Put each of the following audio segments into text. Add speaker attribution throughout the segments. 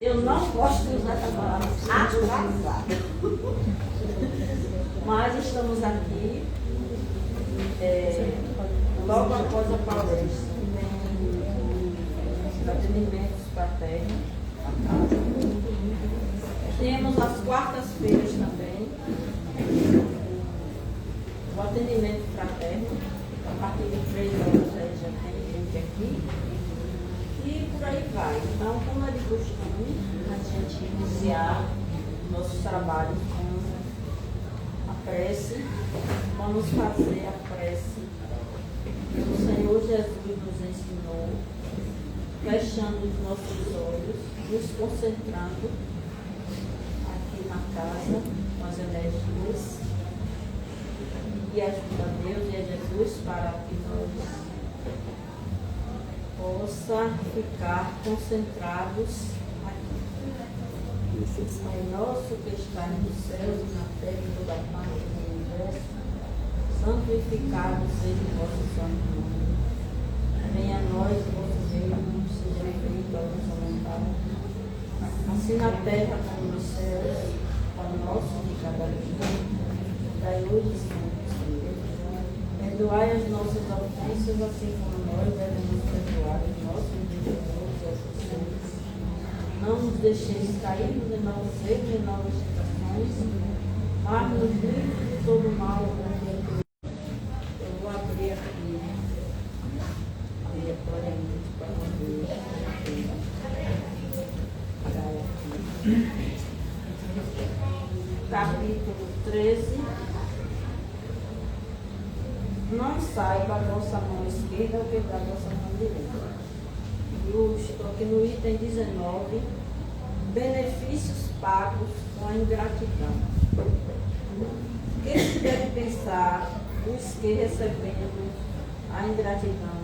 Speaker 1: Eu não gosto de usar essa palavra atrasado. Mas estamos aqui logo após a palestra. Atendimentos fraternos. Temos as quartas-feiras também o atendimento fraterno. A partir de 3 horas aí já tem gente aqui. E por aí vai. Então, como é de costume, a gente iniciar nossos trabalhos com a prece. Vamos fazer a prece que o Senhor Jesus nos ensinou, fechando os nossos olhos, nos concentrando aqui na casa com as energias. E ajuda a Deus e a Jesus para que nós possa ficar concentrados aqui. Pai nosso que está nos céus e na terra e toda parte do universo, santificado seja o vosso santo nome. Venha a nós o vosso reino, seja feita a vossa vontade, assim na terra como nos céus. Pão nosso de cada dia, dai hoje, Senhor. Perdoai as nossas ofensas, assim como nós devemos perdoar os nossos devedores e associados. Não nos deixeis cair em novos erros e novas tentações, mas nos livre de todo mal. Eu vou abrir aqui. Capítulo 13. Não saiba a vossa mão esquerda o que da vossa mão direita. Eu estou aqui no item 19, benefícios pagos com a ingratidão. O que se deve pensar os que, recebendo a ingratidão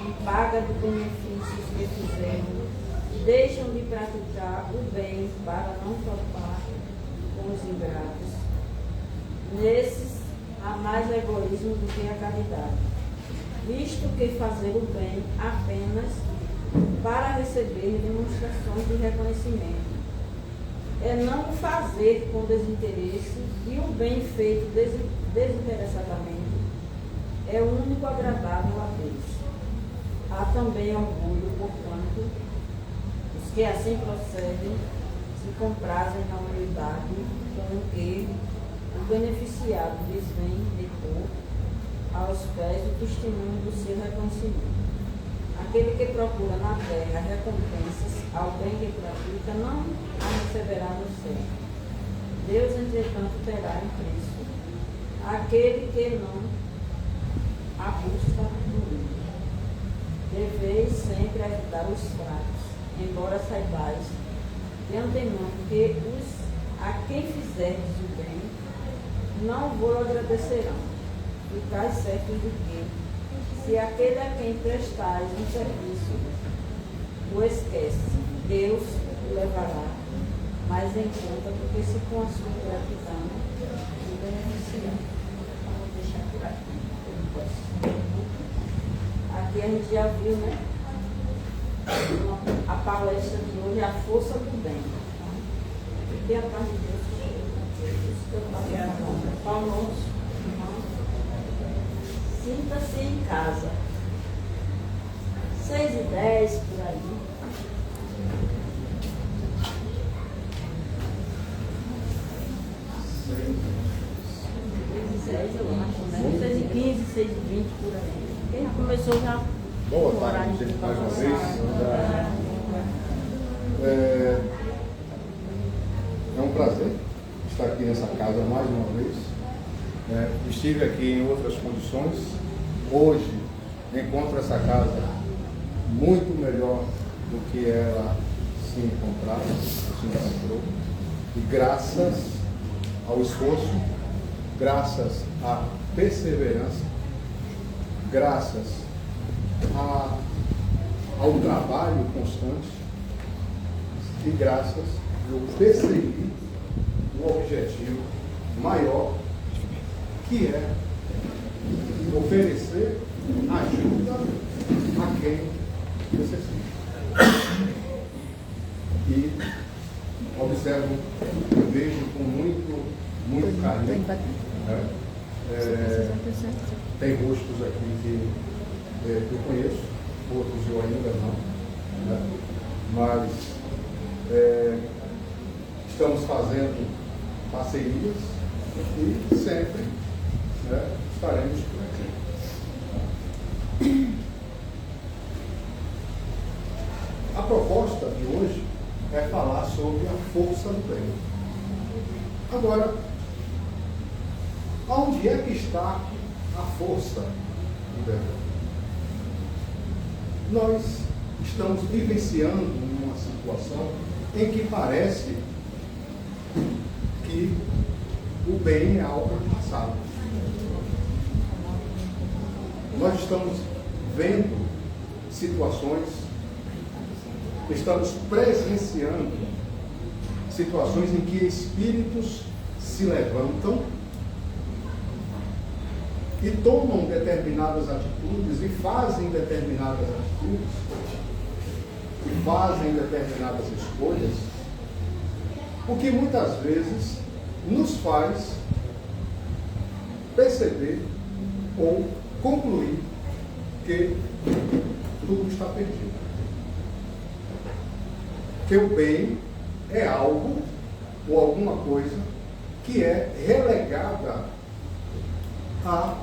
Speaker 1: em paga de benefícios que fizeram, deixam de praticar o bem para não topar com os ingratos? Nesses há mais egoísmo do que a caridade, visto que fazer o bem apenas para receber demonstrações de reconhecimento é não o fazer com desinteresse, e o bem feito desinteressadamente é o único agradável a Deus. Há também orgulho, porquanto os que assim procedem se comprazem na humildade com o que o beneficiado lhes vem depor aos pés o testemunho do seu reconhecimento. Aquele que procura na terra recompensas ao bem que pratica, não a receberá no céu. Deus, entretanto, terá em Cristo aquele que não a busca no mundo. Deveis sempre ajudar os fracos, embora saibais de antemão que a quem fizerdes o bem, não vos agradecerão. Ficais certos de que, se aquele a quem prestais um serviço o esquece, Deus o levará mais em conta, porque se com a sua gratidão o beneficiar. Vamos deixar por aqui. Aqui a gente já viu, né? A palestra de hoje é a força do bem. Que a paz de Deus Pão nosso, sinta-se em casa. 6h10 por aí. Eu acho, né? 6h15, 6h20 por aí. Quem já começou já.
Speaker 2: Boa tarde, mais uma vez. É um prazer estar aqui nessa casa mais uma vez. Estive aqui em outras condições. Hoje encontro essa casa muito melhor do que ela se encontrava, se encontrou. E graças ao esforço, graças à perseverança, graças ao trabalho constante e graças eu perseguir o objetivo maior, que é oferecer ajuda a quem necessita. e observo, vejo com muito carinho. Tem rostos aqui que eu conheço, outros eu ainda não, né? Mas estamos fazendo parcerias e sempre, né, estaremos por aqui. A proposta de hoje é falar sobre a força do bem. Agora, onde é que está a força do bem? Nós estamos vivenciando uma situação em que parece que o bem é algo passado. Nós estamos vendo situações, estamos presenciando situações em que espíritos se levantam e tomam determinadas atitudes e fazem determinadas atitudes e fazem determinadas escolhas, o que muitas vezes nos faz perceber ou concluir que tudo está perdido. Que o bem é algo ou alguma coisa que é relegada a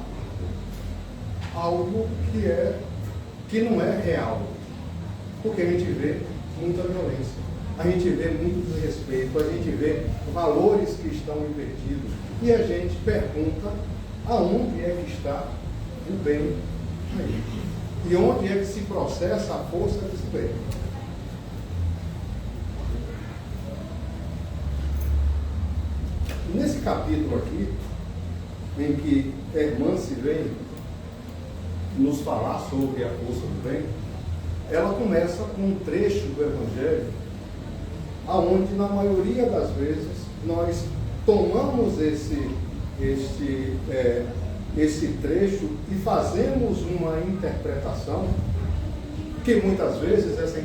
Speaker 2: algo que não é real. Porque a gente vê muita violência, a gente vê muito desrespeito, a gente vê valores que estão invertidos e a gente pergunta aonde é que está o bem aí? E onde é que se processa a força desse bem? Nesse capítulo aqui, em que a irmã se vem nos falar sobre a força do bem, ela começa com um trecho do Evangelho, aonde na maioria das vezes nós tomamos esse trecho e fazemos uma interpretação, que muitas vezes essa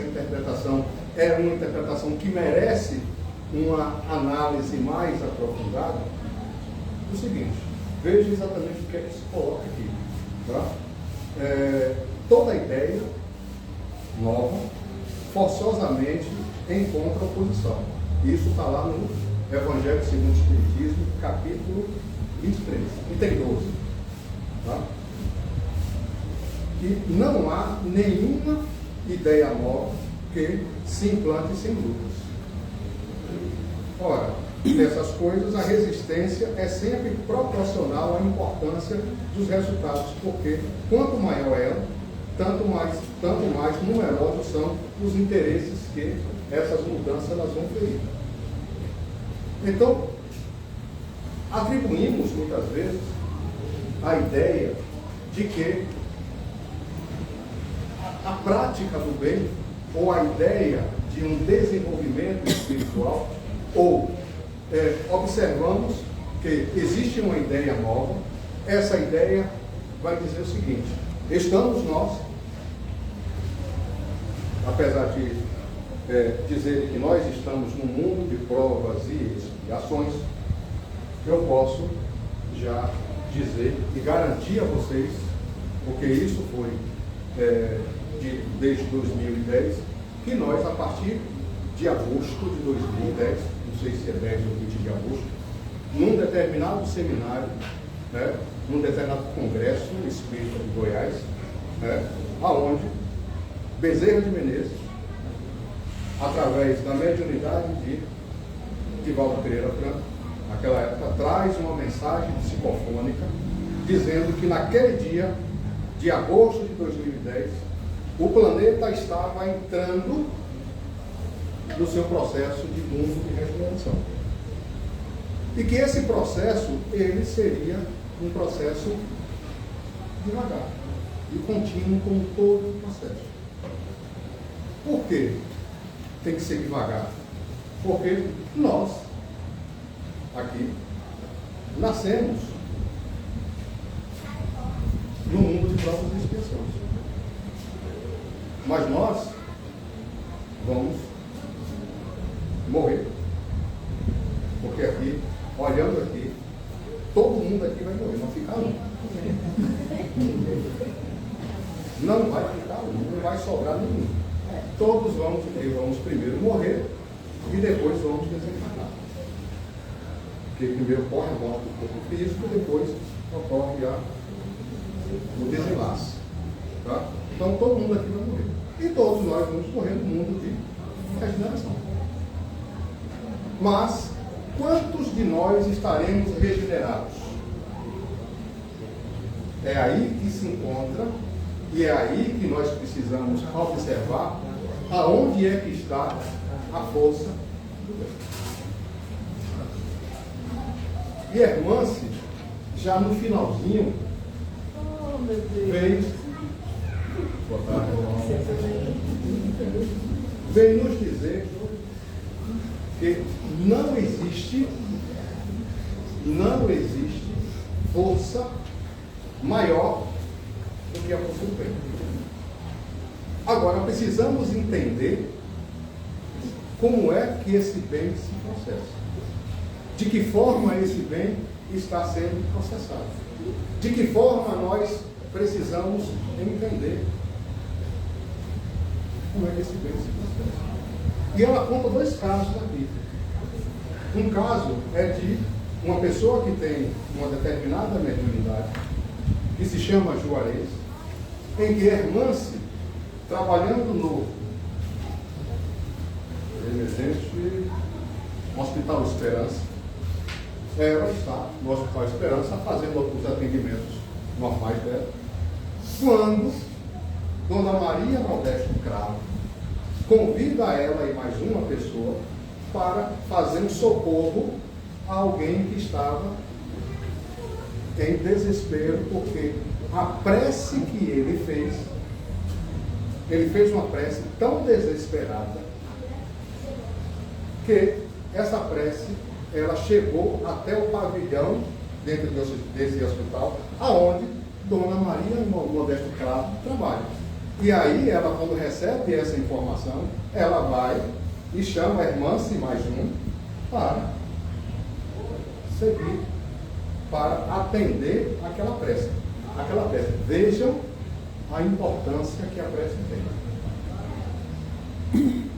Speaker 2: interpretação é uma interpretação que merece uma análise mais aprofundada. O seguinte, veja exatamente o que é que se coloca aqui. Tá? Toda ideia nova forçosamente encontra oposição. Isso está lá no Evangelho segundo o Espiritismo, capítulo 23, item 12. Tá? Que não há nenhuma ideia nova que se implante sem lutas. Ora, dessas coisas, a resistência é sempre proporcional à importância dos resultados, porque quanto maior ela, tanto mais numerosos são os interesses que essas mudanças elas vão ferir. Então, atribuímos muitas vezes a ideia de que a prática do bem, ou a ideia de um desenvolvimento espiritual, ou observamos que existe uma ideia nova, essa ideia vai dizer o seguinte: estamos nós, apesar de dizer que nós estamos num mundo de provas e expiações, eu posso já dizer e garantir a vocês, porque isso foi desde 2010, que nós, a partir de agosto de 2010, não sei se é 10 ou 20 de agosto, num determinado seminário, né, num determinado congresso espírita de Goiás, né, aonde Bezerra de Menezes, através da mediunidade de Divaldo Pereira Franco, naquela época, traz uma mensagem psicofônica dizendo que naquele dia de agosto de 2010 o planeta estava entrando no seu processo de mundo de regeneração. E que esse processo, ele seria um processo devagar e contínuo, como todo o processo. Por quê? Tem que ser devagar. Porque nós, aqui, nascemos no mundo de provas e expiações. Mas nós vamos morrer. Porque aqui, olhando aqui, todo mundo aqui vai morrer, não ficar um. Não vai ficar um, não vai sobrar nenhum. Todos vamos primeiro morrer e depois vamos desencarnar. Porque primeiro ocorre a morte do corpo físico e depois ocorre o desenlace. Tá? Então todo mundo aqui vai morrer. E todos nós vamos morrer no mundo de regeneração. Mas quantos de nós estaremos regenerados? É aí que se encontra e é aí que nós precisamos observar aonde é que está a força do bem. E Hermance, já no finalzinho, vem nos dizer que não existe força maior do que a força do bem. Agora, precisamos entender como é que esse bem se processa. De que forma esse bem está sendo processado. De que forma nós precisamos entender como é que esse bem se processa. E ela conta dois casos aqui. Um caso é de uma pessoa que tem uma determinada mediunidade, que se chama Juarez, em que Hermance, trabalhando no emergente Hospital Esperança, ela está no Hospital Esperança fazendo os atendimentos normais dela, quando Dona Maria Modesto Cravo convida ela e mais uma pessoa para fazer um socorro a alguém que estava em desespero, porque a prece que ele fez uma prece tão desesperada que essa prece ela chegou até o pavilhão dentro desse hospital, aonde Dona Maria Modesto Cravo trabalha. E aí ela, quando recebe essa informação, ela vai e chama a Hermance mais um para seguir, para atender aquela prece. Vejam a importância que a prece tem.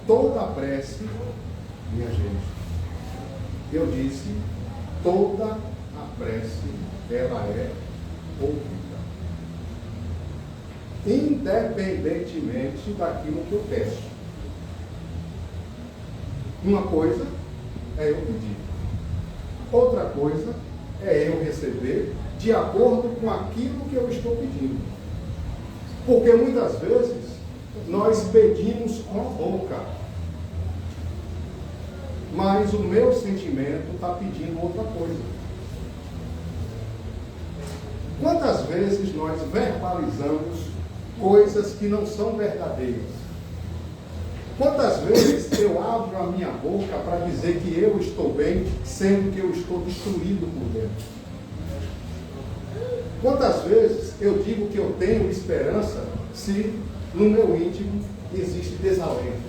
Speaker 2: Toda a prece, minha gente, eu disse, toda a prece, ela é ouvida. Independentemente daquilo que eu peço. Uma coisa é eu pedir. Outra coisa é eu receber de acordo com aquilo que eu estou pedindo. Porque muitas vezes nós pedimos com a boca, mas o meu sentimento está pedindo outra coisa. Quantas vezes nós verbalizamos coisas que não são verdadeiras? Quantas vezes eu abro a minha boca para dizer que eu estou bem, sendo que eu estou destruído por dentro? Quantas vezes eu digo que eu tenho esperança se no meu íntimo existe desalento?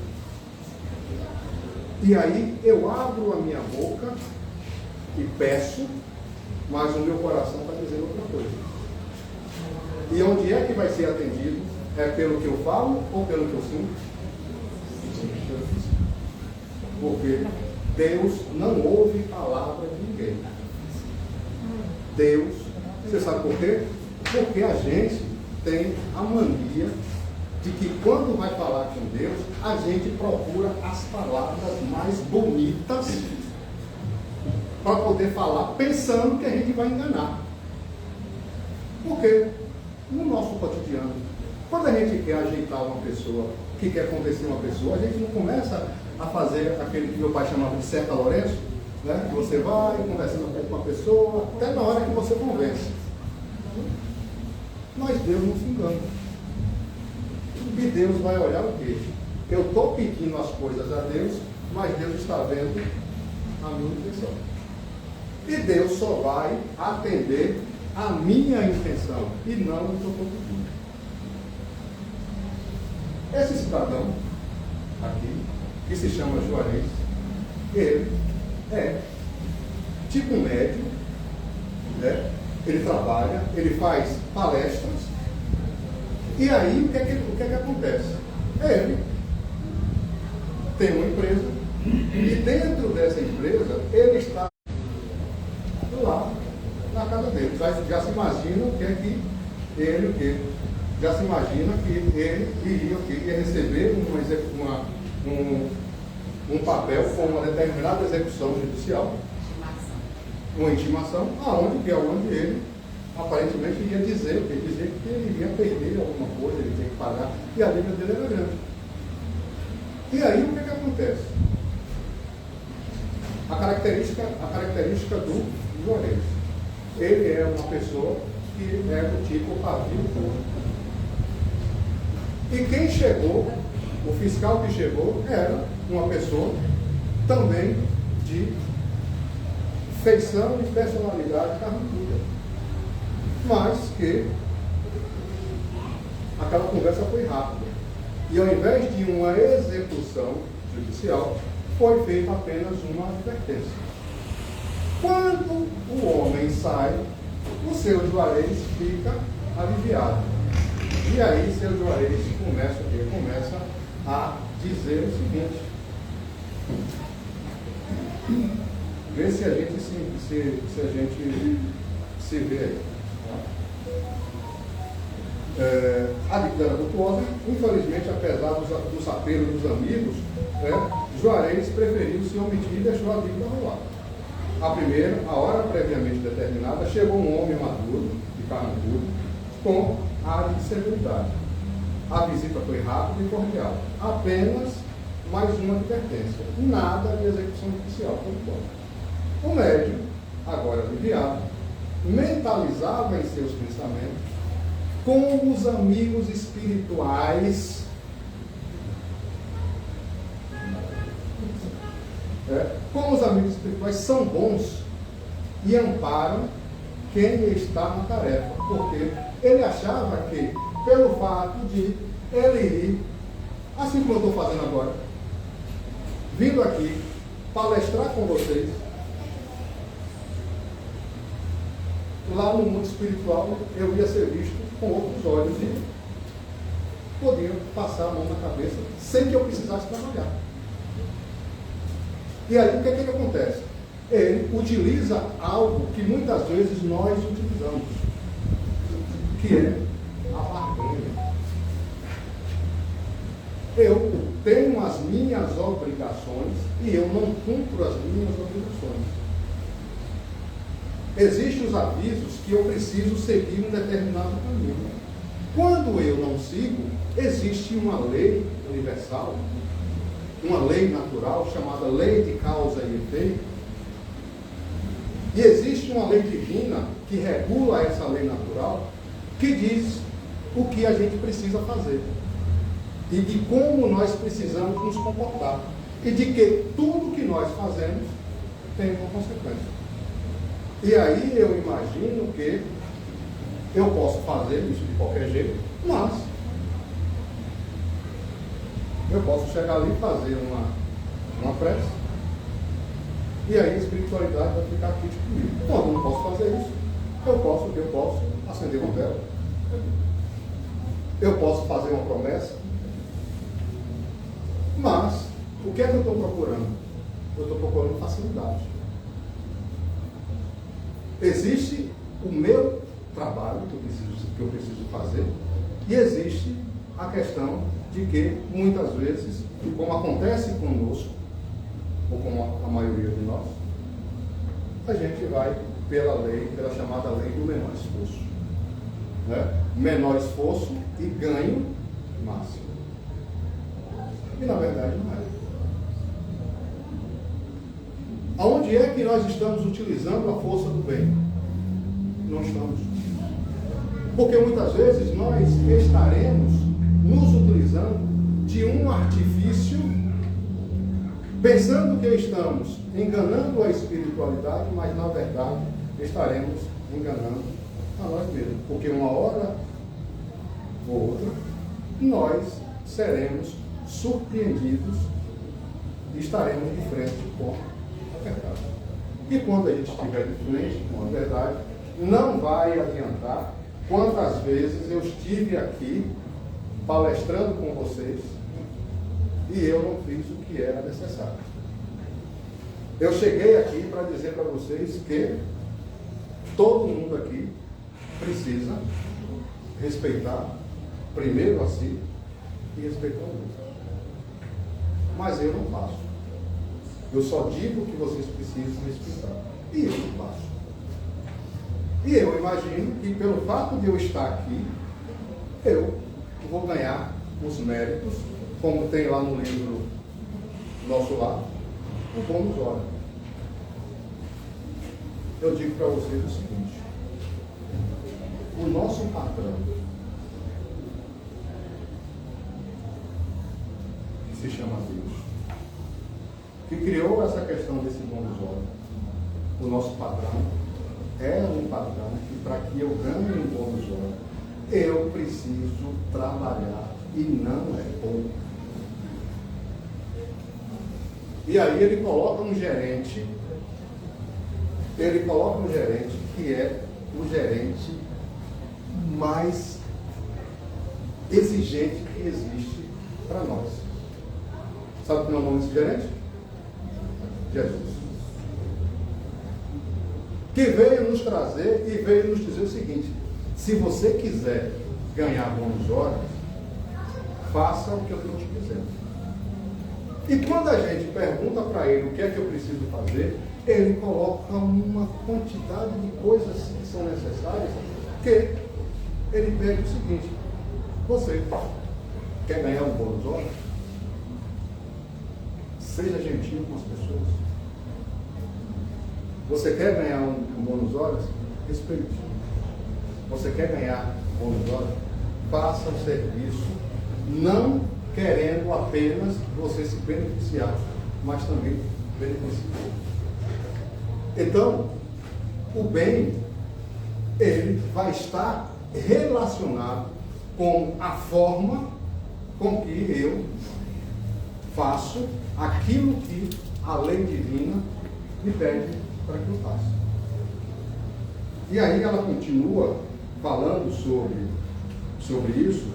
Speaker 2: E aí eu abro a minha boca e peço, mas o meu coração está dizendo outra coisa. E onde é que vai ser atendido? É pelo que eu falo ou pelo que eu sinto? Porque Deus não ouve palavra de ninguém. Deus, você sabe por quê? Porque a gente tem a mania de que quando vai falar com Deus, a gente procura as palavras mais bonitas para poder falar, pensando que a gente vai enganar. Porque no nosso cotidiano, quando a gente quer ajeitar uma pessoa, que quer convencer uma pessoa, a gente não começa a fazer aquele que meu pai chamava de Certa Lourenço, né? Que você vai conversando com uma pessoa, até na hora que você convence. Mas Deus não se engana. E Deus vai olhar o quê? Eu estou pedindo as coisas a Deus, mas Deus está vendo a minha intenção. E Deus só vai atender a minha intenção e não o que eu estou pedindo. Esse cidadão aqui, que se chama Juarez, ele é tipo um médium, né? Ele trabalha, ele faz palestras, e aí o que é que acontece? Ele tem uma empresa, e dentro dessa empresa ele está lá na casa dele. Já se imagina o que é que ele, já se imagina que ele iria receber um papel com uma determinada execução judicial, uma intimação, aonde ele aparentemente iria dizer que ele iria perder alguma coisa, ele tinha que pagar, e a dívida dele era grande. E aí o que é que acontece? A característica do Juarez. Ele é uma pessoa que é do tipo pavio. E quem chegou, o fiscal que chegou, era uma pessoa também de feição e personalidade carrancuda. Mas que aquela conversa foi rápida. E ao invés de uma execução judicial, foi feita apenas uma advertência. Quando o homem sai, o seu Juarez fica aliviado. E aí seu Juarez começa a dizer o seguinte: vê se a gente se vê aí. A dívida era vultuosa, infelizmente, apesar dos apelos dos amigos, Juarez preferiu se omitir e deixou a dívida rolar. A primeira, a hora previamente determinada, chegou um homem maduro, de carrancudo, com ar de severidade. A visita foi rápida e cordial. Apenas mais uma advertência. Nada de execução judicial, por enquanto. O médium, agora aliviado, mentalizava em seus pensamentos como os amigos espirituais como os amigos espirituais são bons e amparam quem está na tarefa, porque ele achava que, pelo fato de ele ir, assim como eu estou fazendo agora, vindo aqui palestrar com vocês, lá no mundo espiritual eu ia ser visto com outros olhos e podia passar a mão na cabeça sem que eu precisasse trabalhar. E aí o que é que acontece? Ele utiliza algo que muitas vezes nós utilizamos, que é a barganha. Eu tenho as minhas obrigações e eu não cumpro as minhas obrigações. Existem os avisos que eu preciso seguir um determinado caminho. Quando eu não sigo, existe uma lei universal, uma lei natural chamada lei de causa e efeito. E existe uma lei divina que regula essa lei natural, que diz o que a gente precisa fazer e de como nós precisamos nos comportar e de que tudo que nós fazemos tem uma consequência. E aí eu imagino que eu posso fazer isso de qualquer jeito, mas eu posso chegar ali e fazer uma prece, e aí a espiritualidade vai ficar aqui comigo. Não, eu não posso fazer isso. Eu posso acender uma vela. Eu posso fazer uma promessa. Mas, o que é que eu estou procurando? Eu estou procurando facilidade. Existe o meu trabalho que eu preciso fazer, e existe a questão de que, muitas vezes, como acontece conosco, ou como a maioria de nós, a gente vai pela chamada lei do menor esforço. Menor esforço e ganho máximo. E na verdade não é. Aonde é que nós estamos utilizando a força do bem? Não estamos. Porque muitas vezes nós estaremos nos utilizando de um artifício, pensando que estamos enganando a espiritualidade, mas na verdade estaremos enganando a nós mesmos. Porque uma hora ou outra nós seremos surpreendidos estaremos de frente com a verdade. E quando a gente estiver de frente com a verdade, não vai adiantar quantas vezes eu estive aqui palestrando com vocês e eu não fiz o que era necessário. Eu cheguei aqui para dizer para vocês que todo mundo aqui precisa respeitar primeiro a si e respeitar o outro. Mas eu não faço. Eu só digo que vocês precisam respeitar. E eu não faço. E eu imagino que pelo fato de eu estar aqui, eu vou ganhar os méritos, como tem lá no livro Nosso Lar, o bônus hora. Eu digo para vocês o seguinte: o nosso patrão, que se chama Deus, que criou essa questão desse bônus hora, o nosso patrão é um patrão que, para que eu ganhe um bônus hora, eu preciso trabalhar, e não é pouco. E aí ele coloca um gerente que é o gerente mais exigente que existe para nós. Sabe qual é o nome desse gerente? Jesus. Que veio nos trazer e veio nos dizer o seguinte: se você quiser ganhar bônus horas, faça o que eu estou te dizendo. E quando a gente pergunta para ele o que é que eu preciso fazer, ele coloca uma quantidade de coisas que são necessárias, que ele pede o seguinte: você quer ganhar um bônus horas? Seja gentil com as pessoas. Você quer ganhar um bônus horas? Respeite. Você quer ganhar um bônus horas? Faça o serviço, não querendo apenas você se beneficiar, mas também beneficiar. Então, o bem, ele vai estar relacionado com a forma com que eu faço aquilo que a lei divina me pede para que eu faça. E aí ela continua falando sobre isso,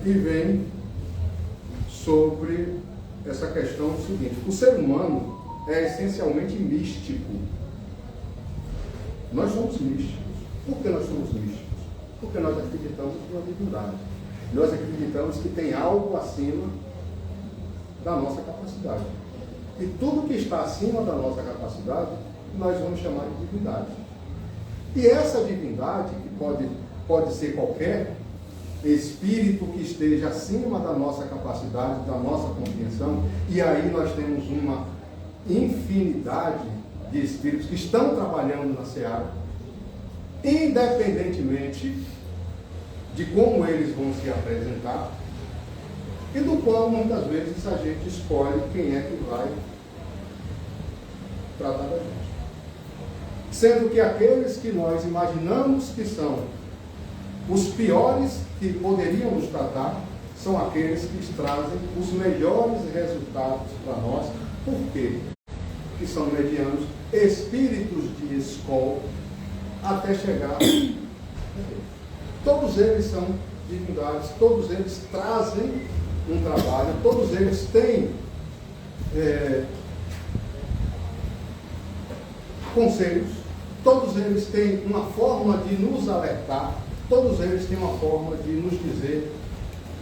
Speaker 2: e vem sobre essa questão seguinte: o ser humano é essencialmente místico. Nós somos místicos. Por que nós somos místicos? Porque nós acreditamos na divindade. Nós acreditamos que tem algo acima da nossa capacidade. E tudo que está acima da nossa capacidade, nós vamos chamar de divindade. E essa divindade, que pode ser qualquer espírito que esteja acima da nossa capacidade, da nossa compreensão, e aí nós temos uma infinidade de espíritos que estão trabalhando na seara, independentemente de como eles vão se apresentar, e do qual muitas vezes a gente escolhe quem é que vai tratar da gente. Sendo que aqueles que nós imaginamos que são os piores que poderiam nos tratar, são aqueles que trazem os melhores resultados para nós. Por quê? Que são medianos, espíritos de escola, até chegar. Todos eles são divindades, todos eles trazem um trabalho, todos eles têm conselhos, todos eles têm uma forma de nos alertar, todos eles têm uma forma de nos dizer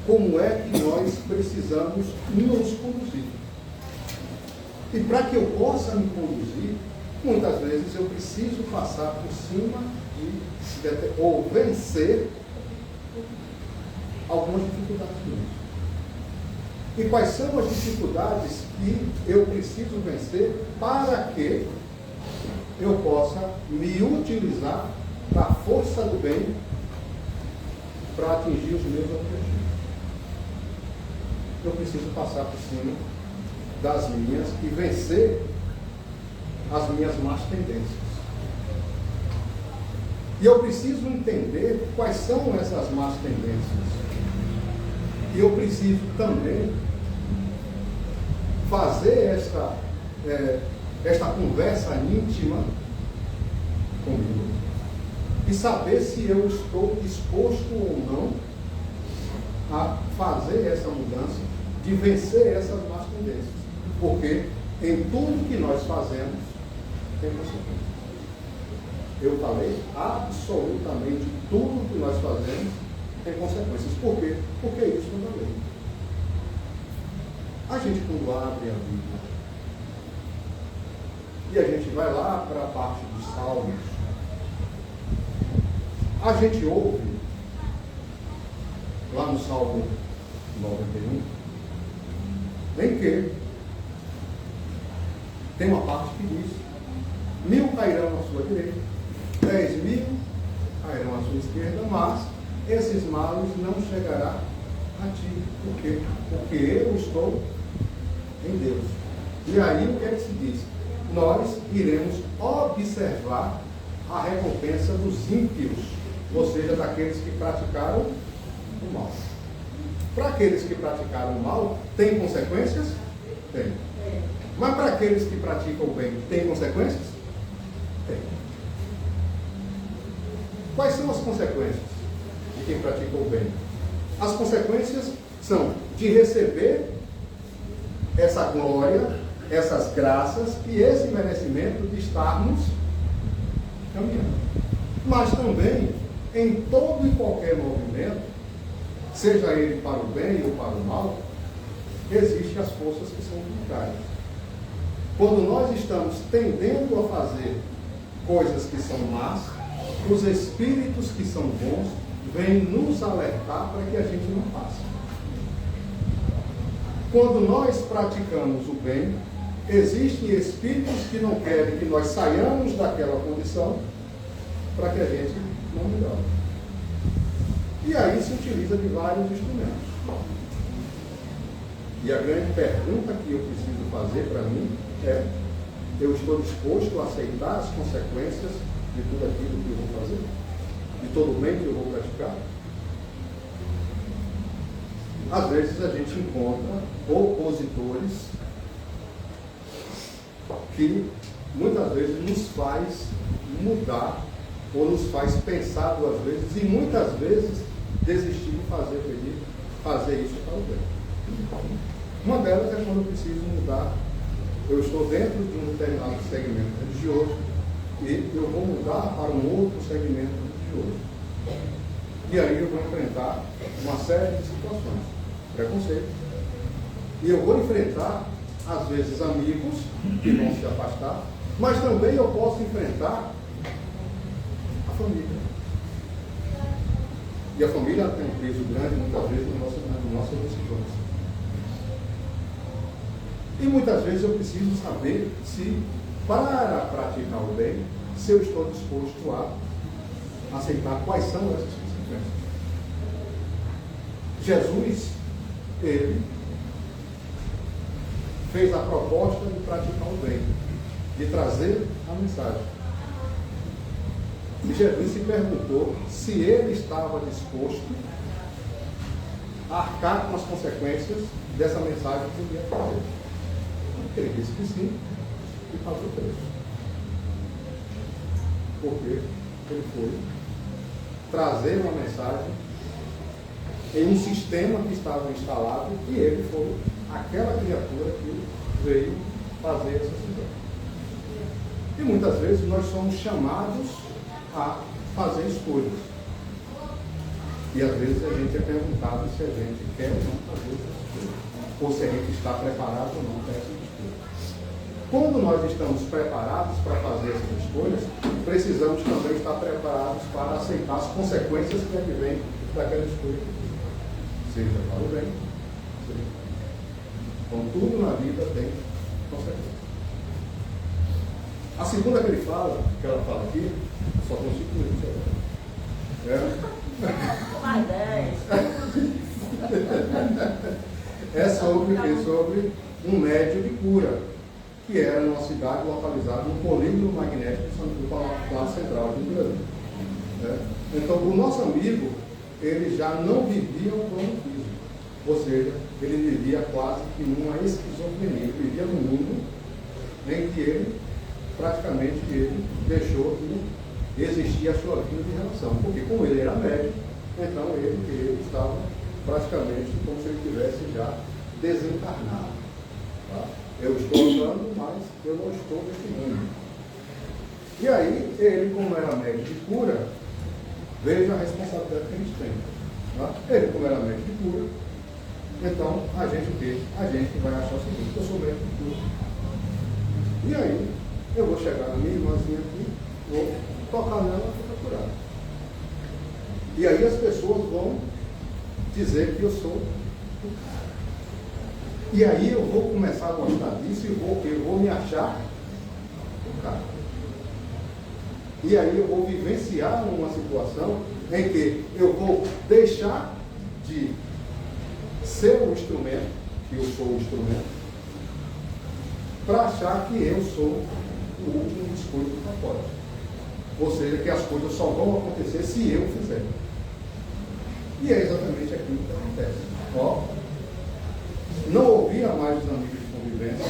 Speaker 2: como é que nós precisamos nos conduzir. E para que eu possa me conduzir, muitas vezes eu preciso passar por cima ou vencer algumas dificuldades minhas. E quais são as dificuldades que eu preciso vencer para que eu possa me utilizar da força do bem para atingir os meus objetivos? Eu preciso passar por cima das minhas e vencer as minhas más tendências. E eu preciso entender quais são essas más tendências. E eu preciso também fazer esta conversa íntima comigo e saber se eu estou disposto ou não a fazer essa mudança, de vencer essas más tendências. Porque em tudo que nós fazemos tem consequências. Eu falei, absolutamente tudo que nós fazemos tem consequências. Por quê? Porque isso não é lei. A gente, quando abre a Bíblia e a gente vai lá para a parte dos Salmos, a gente ouve lá no Salmo 91, em que tem uma parte que diz: 1000 cairão à sua direita, 10.000 cairão à sua esquerda, mas esses males não chegará a ti. Por quê? Porque eu estou em Deus. E aí o que é que se diz? Nós iremos observar a recompensa dos ímpios, ou seja, daqueles que praticaram o mal. Para aqueles que praticaram o mal, tem consequências? Tem. Mas para aqueles que praticam o bem, tem consequências? Tem. Quais são as consequências de quem pratica o bem? As consequências são de receber essa glória, essas graças e esse merecimento de estarmos caminhando. Mas também, em todo e qualquer movimento, seja ele para o bem ou para o mal, existem as forças que são contrárias. Quando nós estamos tendendo a fazer coisas que são más, os espíritos que são bons vêm nos alertar para que a gente não faça. Quando nós praticamos o bem, existem espíritos que não querem que nós saiamos daquela condição para que a gente não melhore. E aí se utiliza de vários instrumentos. E a grande pergunta que eu preciso fazer para mim é: eu estou disposto a aceitar as consequências de tudo aquilo que eu vou fazer? De todo o bem que eu vou praticar? Às vezes a gente encontra opositores que muitas vezes nos faz mudar ou nos faz pensar duas vezes e muitas vezes desistir de fazer isso para o bem. Uma delas é quando eu preciso mudar. Eu estou dentro de um determinado segmento religioso e eu vou mudar para um outro segmento religioso. E aí eu vou enfrentar uma série de situações. Preconceito. E eu vou enfrentar, às vezes, amigos que vão se afastar, mas também eu posso enfrentar a família. E a família tem um peso grande, muitas vezes, nas nossas decisões. E muitas vezes eu preciso saber se, para praticar o bem, se eu estou disposto a aceitar quais são essas consequências. Jesus, ele fez a proposta de praticar o bem, de trazer a mensagem. E Jesus se perguntou se ele estava disposto a arcar com as consequências dessa mensagem que ele ia fazer. Ele disse que sim e pagou o preço. Porque ele foi trazer uma mensagem em um sistema que estava instalado e ele foi aquela criatura que veio fazer essa situação. E muitas vezes nós somos chamados a fazer escolhas. E às vezes a gente é perguntado se a gente quer ou não fazer essas escolhas. Ou se a gente está preparado ou não para essas escolhas. Quando nós estamos preparados para fazer essas escolhas, precisamos também estar preparados para aceitar as consequências que advêm daquela escolha. Seja para o bem, seja. Então tudo na vida tem consequências. A segunda que ele fala, que ela fala aqui, só com 5 minutos agora. Sobre um médio de cura, que era numa cidade localizada no polígono magnético do Palácio Central do Brasil. Então, o nosso amigo, ele já não vivia o plano físico. Ou seja, ele vivia quase que numa esquizofrenia. Ele vivia num mundo em que ele, praticamente, ele deixou de existir a sua vida de relação. Porque como ele era médico, então ele estava praticamente como se ele tivesse já desencarnado. Tá? Eu estou andando, mas eu não estou nesse mundo. E aí, ele, como era médico de cura, veja a responsabilidade que a gente tem. Tá? Ele, como era médico de cura, então a gente vai achar o seguinte: eu sou médico de cura. E aí, eu vou chegar na minha irmãzinha aqui, vou tocar nela e ficar curado. E aí as pessoas vão dizer que eu sou o cara. E aí eu vou começar a gostar disso e eu vou me achar o cara. E aí eu vou vivenciar uma situação em que eu vou deixar de ser o instrumento, que eu sou o instrumento, para achar que eu sou o último biscoito do pacote. Ou seja, que as coisas só vão acontecer se eu fizer. E é exatamente aquilo que acontece. Ó, não ouvia mais os amigos de convivência,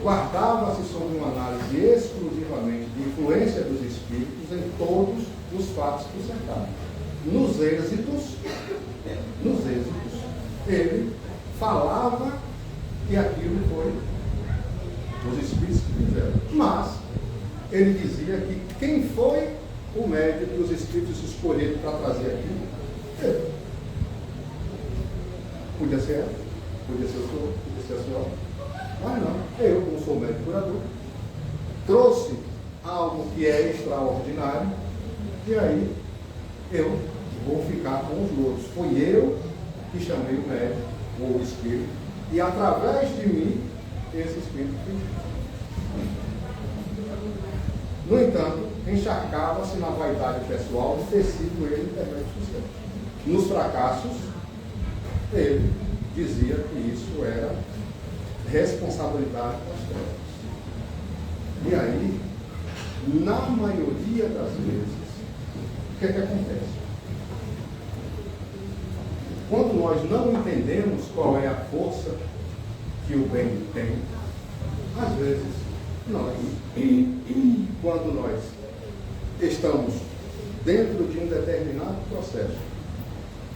Speaker 2: guardava-se sob uma análise exclusivamente de influência dos espíritos em todos os fatos que o cercavam. Nos êxitos, ele falava que aquilo foi os espíritos que fizeram. Mas ele dizia que quem foi o médium que os espíritos escolheram para trazer aquilo? Ele. Podia ser ela, podia ser o senhor, podia ser a senhora. Mas não, eu, como sou médico curador, trouxe algo que é extraordinário, e aí eu vou ficar com os louros. Fui eu que chamei o médico, ou o espírito, e através de mim, esse espírito fez. No entanto, encharcava-se na vaidade pessoal de ter sido ele o intermédio de sucesso. Nos fracassos, ele dizia que isso era responsabilidade das trevas. E aí, na maioria das vezes, o que é que acontece? Quando nós não entendemos qual é a força que o bem tem, às vezes, quando nós estamos dentro de um determinado processo,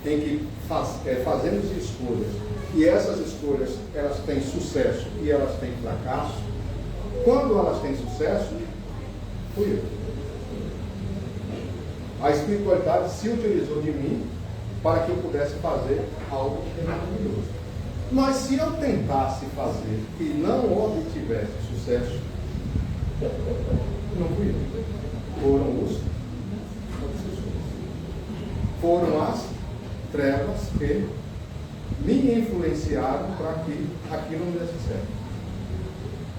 Speaker 2: em que fazemos escolhas, e essas escolhas elas têm sucesso e elas têm fracasso, quando elas têm sucesso, fui eu. A espiritualidade se utilizou de mim para que eu pudesse fazer algo que é maravilhoso. Mas se eu tentasse fazer e não obtivesse sucesso, não fui eu. Foram os obsessores. Foram as trevas que me influenciaram para que aquilo não desse certo.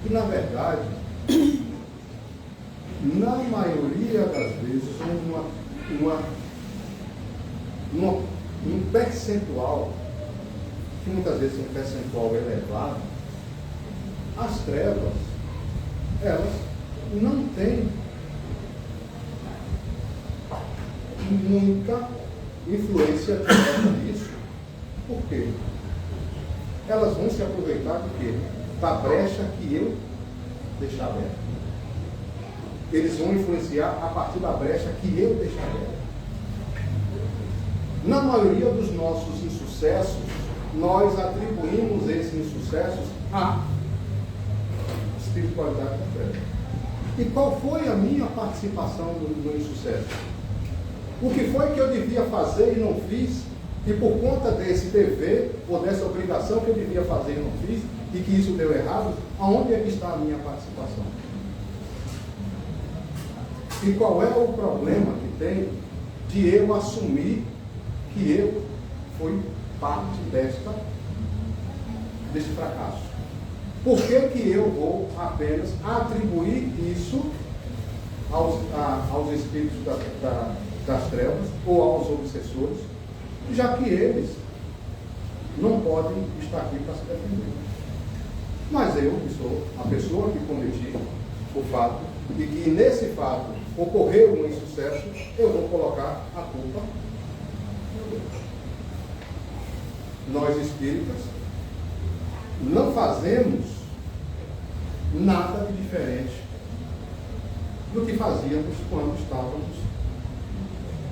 Speaker 2: E na verdade, na maioria das vezes, um percentual, que muitas vezes é um percentual elevado, as trevas, elas não têm muita influência direta nisso. Por quê? Elas vão se aproveitar de quê? Da brecha que eu deixar aberta. Eles vão influenciar a partir da brecha que eu deixar aberta. Na maioria dos nossos insucessos, nós atribuímos esses insucessos à espiritualidade da treva. E qual foi a minha participação no insucesso? O que foi que eu devia fazer e não fiz, e por conta desse dever, ou dessa obrigação que eu devia fazer e não fiz, e que isso deu errado, aonde é que está a minha participação? E qual é o problema que tem de eu assumir que eu fui parte desse fracasso? Por que eu vou apenas atribuir isso aos espíritos das trevas ou aos obsessores, já que eles não podem estar aqui para se defender? Mas eu, que sou a pessoa que cometi o fato, e que nesse fato ocorreu um insucesso, eu vou colocar a culpa no Deus. nós espíritas não fazemos nada de diferente do que fazíamos quando estávamos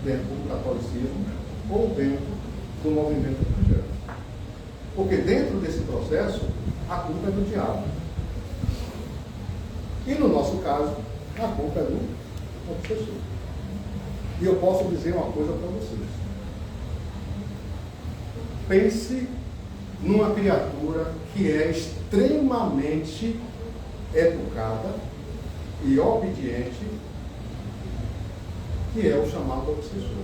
Speaker 2: dentro do catolicismo ou dentro do movimento evangélico. Porque dentro desse processo, a culpa é do diabo. E no nosso caso, a culpa é do obsessor. E eu posso dizer uma coisa para vocês. Pense numa criatura que é extremamente educada e obediente, que é o chamado obsessor.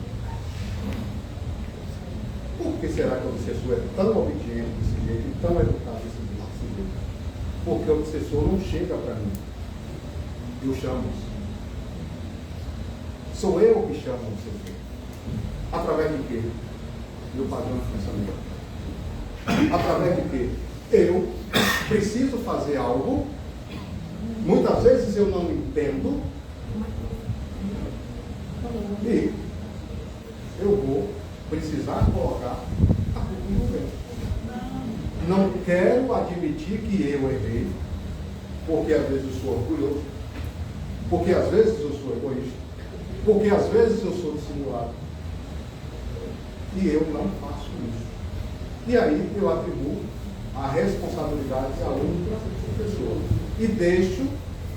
Speaker 2: Por que será que o obsessor é tão obediente desse jeito e tão educado desse jeito? Porque o obsessor não chega para mim. Eu chamo. Sou eu que chamo o obsessor. Através de quê? Do padrão de pensamento. Através de quê? Eu preciso fazer algo. Muitas vezes eu não entendo. E eu vou precisar colocar a culpa no governo. Não quero admitir que eu errei, porque às vezes eu sou orgulhoso, porque às vezes eu sou egoísta, porque às vezes eu sou dissimulado. E eu não faço isso. E aí eu atribuo a responsabilidade a outra pessoa. E deixo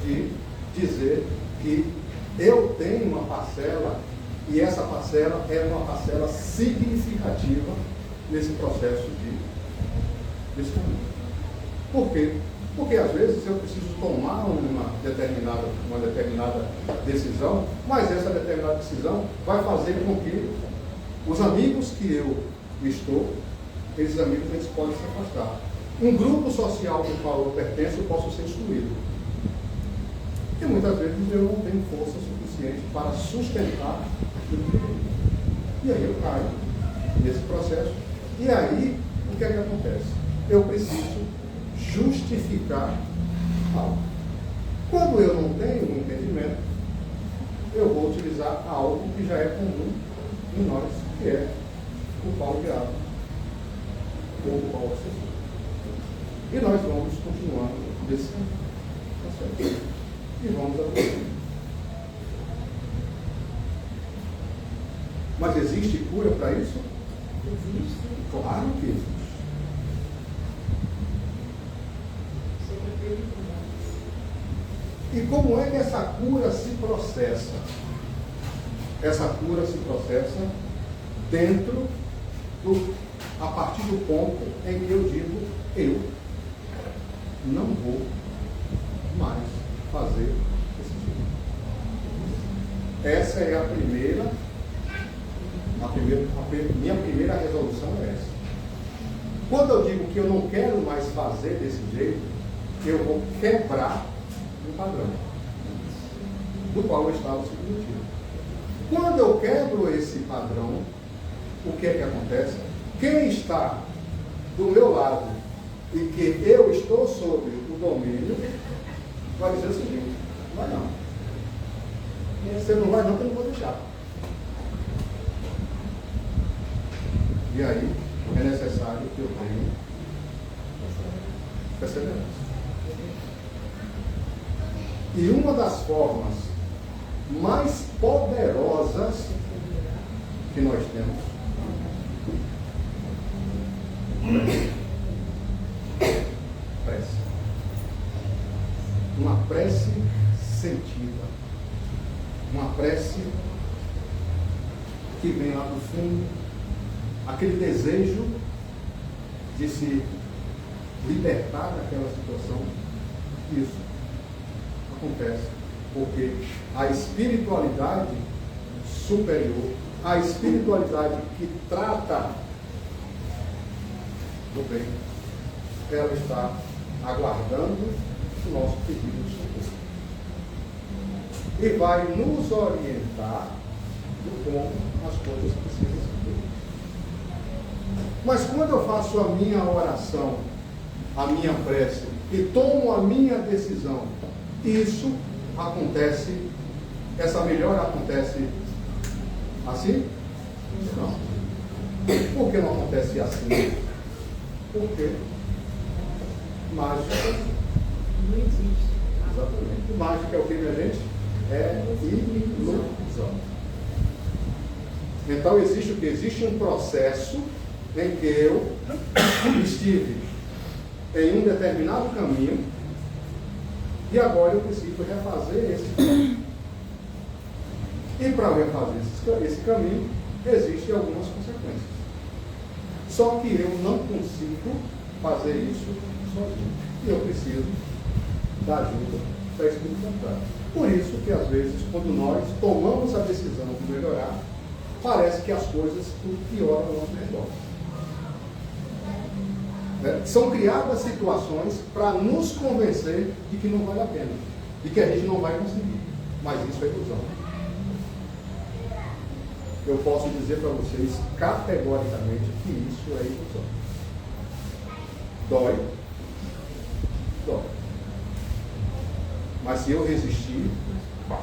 Speaker 2: de dizer que eu tenho uma parcela, e essa parcela é uma parcela significativa nesse processo desse caminho. Por quê? Porque às vezes eu preciso tomar uma determinada decisão, mas essa determinada decisão vai fazer com que os amigos que eu estou, esses amigos eles podem se afastar. Um grupo social do qual eu pertenço, eu posso ser excluído. E muitas vezes eu não tenho força suficiente para sustentar aquilo que eu tenho. E aí eu caio nesse processo. E aí, o que é que acontece? Eu preciso justificar algo. Quando eu não tenho um entendimento, eu vou utilizar algo que já é comum em nós, que é o pau-diabo, ou o pau-obsessor. E nós vamos continuando nesse processo. E vamos avançar. Mas existe cura para isso?
Speaker 1: Existe.
Speaker 2: Claro que existe. E como é que essa cura se processa? Essa cura se processa a partir do ponto em que eu digo, eu não vou mais fazer esse tipo. Essa é minha primeira resolução é essa. Quando eu digo que eu não quero mais fazer desse jeito, eu vou quebrar um padrão do qual eu estava submetido. Quando eu quebro esse padrão, o que é que acontece? Quem está do meu lado e que eu estou sob o domínio, vai dizer o seguinte: vai não. Você não vai não, que eu não vou deixar. E aí é necessário que eu tenha perseverança. E uma das formas mais poderosas que nós temos prece. Uma prece sentida. Uma prece que vem lá do fundo, aquele desejo de se libertar daquela situação. Isso acontece porque a espiritualidade superior, a espiritualidade que trata do bem, ela está aguardando o nosso pedido de socorro e vai nos orientar de como as coisas precisam ser feitas. Mas quando eu faço a minha oração, a minha prece e tomo a minha decisão, isso acontece, essa melhora acontece assim? Não. Por que não acontece assim? Porque mágica não existe. Exatamente. Mágica é o que, minha gente? É ilusão. Então existe o que? Existe um processo em que eu estive em um determinado caminho e agora eu preciso refazer esse caminho. E para refazer esse caminho, existem algumas consequências. Só que eu não consigo fazer isso sozinho. E eu preciso da ajuda da Espírito Santo. Por isso que às vezes, quando nós tomamos a decisão de melhorar, parece que as coisas tudo pioram ao nosso redor. São criadas situações para nos convencer de que não vale a pena, de que a gente não vai conseguir. Mas isso é ilusão. Eu posso dizer para vocês categoricamente que isso é ilusão. Dói. Dói. Mas se eu resistir, a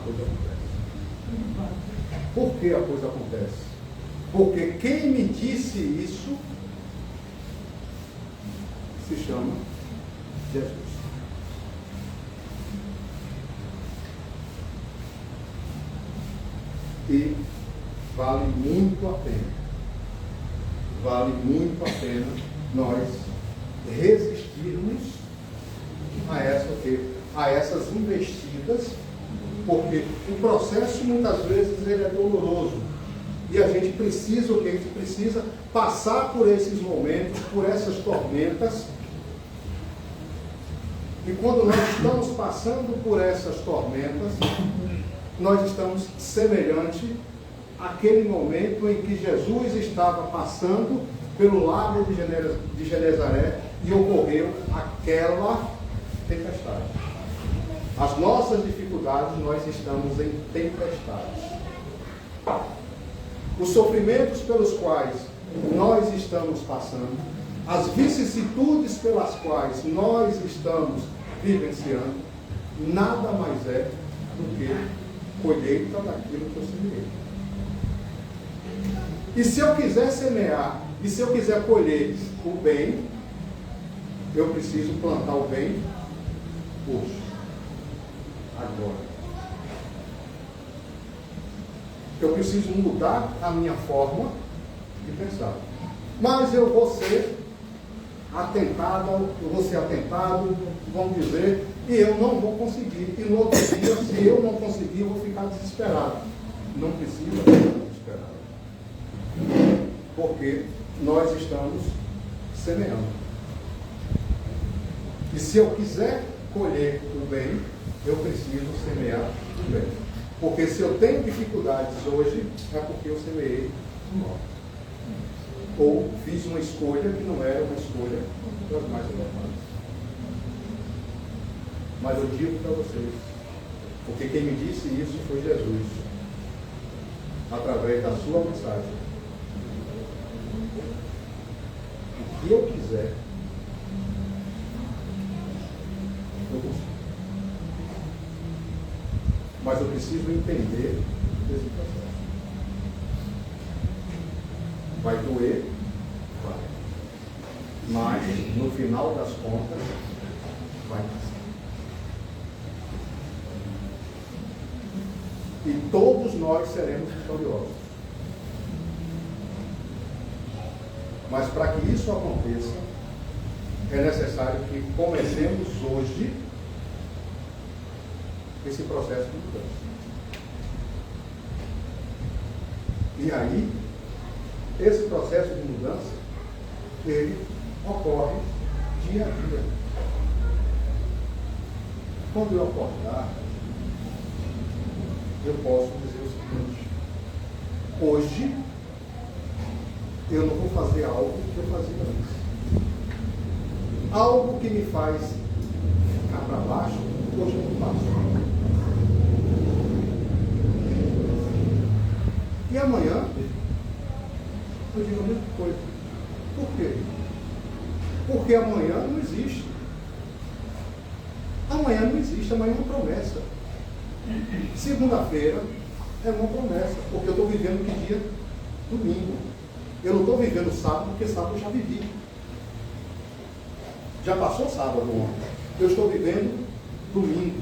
Speaker 2: coisa acontece. Por que a coisa acontece? Porque quem me disse isso se chama Jesus. E vale muito a pena nós resistirmos a essas investidas, porque o processo muitas vezes ele é doloroso e a gente precisa, a gente precisa passar por esses momentos, por essas tormentas. E quando nós estamos passando por essas tormentas, nós estamos semelhante àquele momento em que Jesus estava passando pelo lago de Genezaré e ocorreu aquela tempestade. As nossas dificuldades, nós estamos em tempestades. Os sofrimentos pelos quais nós estamos passando, as vicissitudes pelas quais nós estamos vivenciando, nada mais é do que colheita daquilo que eu semeei. E se eu quiser semear, e se eu quiser colher o bem, eu preciso plantar o bem hoje, agora. Eu preciso mudar a minha forma de pensar. Mas eu vou ser atentado, vamos dizer, e eu não vou conseguir. E no outro dia, se eu não conseguir, eu vou ficar desesperado. Não precisa ficar desesperado. Porque nós estamos semeando. E se eu quiser colher o bem, eu preciso semear o bem. Porque se eu tenho dificuldades hoje, é porque eu semeei o mal. Ou fiz uma escolha que não era uma escolha das mais adequadas. Mas eu digo para vocês, porque quem me disse isso foi Jesus, através da sua mensagem. O que eu quiser, eu consigo. Mas eu preciso entender esse processo. Vai doer? Vai. Mas, no final das contas, vai passar. E todos nós seremos vitoriosos. Mas para que isso aconteça, é necessário que comecemos hoje esse processo de mudança. E aí, esse processo de mudança, ele ocorre dia a dia. Quando eu acordar, eu posso dizer o seguinte: hoje eu não vou fazer algo que eu fazia antes. Algo que me faz ficar para baixo, hoje eu não faço. E amanhã eu digo a mesma coisa. Por quê? Porque amanhã não existe. Amanhã não existe, amanhã é uma promessa. Segunda-feira é uma promessa, porque eu estou vivendo que dia? Domingo. Eu não estou vivendo sábado porque sábado eu já vivi. Já passou sábado ontem. Eu estou vivendo domingo.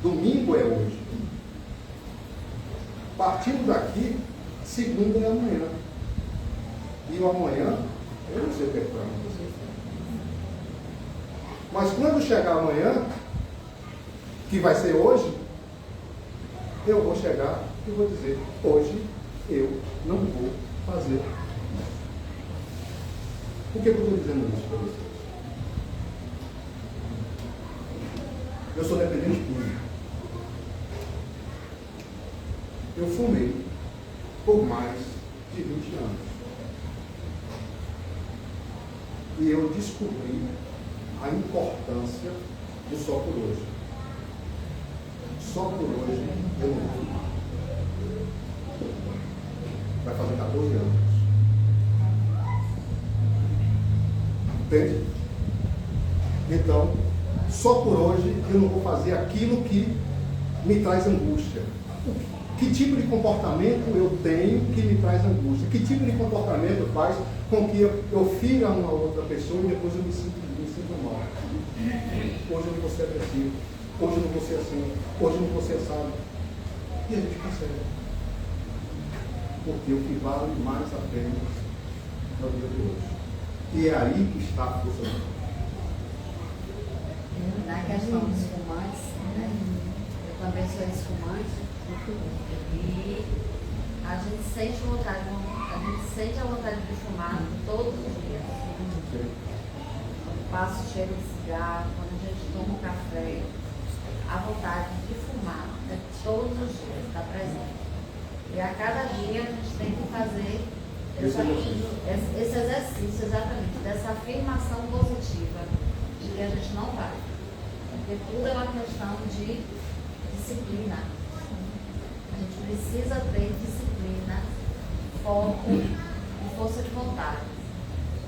Speaker 2: Domingo é hoje. Partindo daqui, segunda é amanhã. E o amanhã, eu não sei o que é para acontecer. Mas quando chegar amanhã, que vai ser hoje, eu vou chegar e vou dizer, hoje eu não vou fazer. Por que eu estou dizendo isso para vocês? Eu sou dependente químico. Eu fumei por mais de 20 anos. E eu descobri a importância do só por hoje. Só por hoje eu não vou fumar. Vai fazer 14 anos. Entende? Então, só por hoje eu não vou fazer aquilo que me traz angústia. Que tipo de comportamento eu tenho que me traz angústia? Que tipo de comportamento faz com que eu fira uma outra pessoa e depois eu me sinto mal? Hoje eu não vou ser agressivo. Hoje eu não vou ser assim. Hoje eu não vou ser assado. E a gente consegue. Porque o que vale mais a pena é o dia de hoje. E é aí que está a força do mundo.
Speaker 3: Na questão dos fumantes, né? Eu também sou ex-fumante e a gente sente a vontade de fumar todos os dias. Quando passa o cheiro de cigarro, quando a gente toma um café, a vontade de fumar todos os dias está presente. E a cada dia a gente tem que fazer esse exercício exatamente, dessa afirmação positiva de que a gente não vai. Porque tudo é uma questão de disciplina. A gente precisa ter disciplina, foco e força de vontade.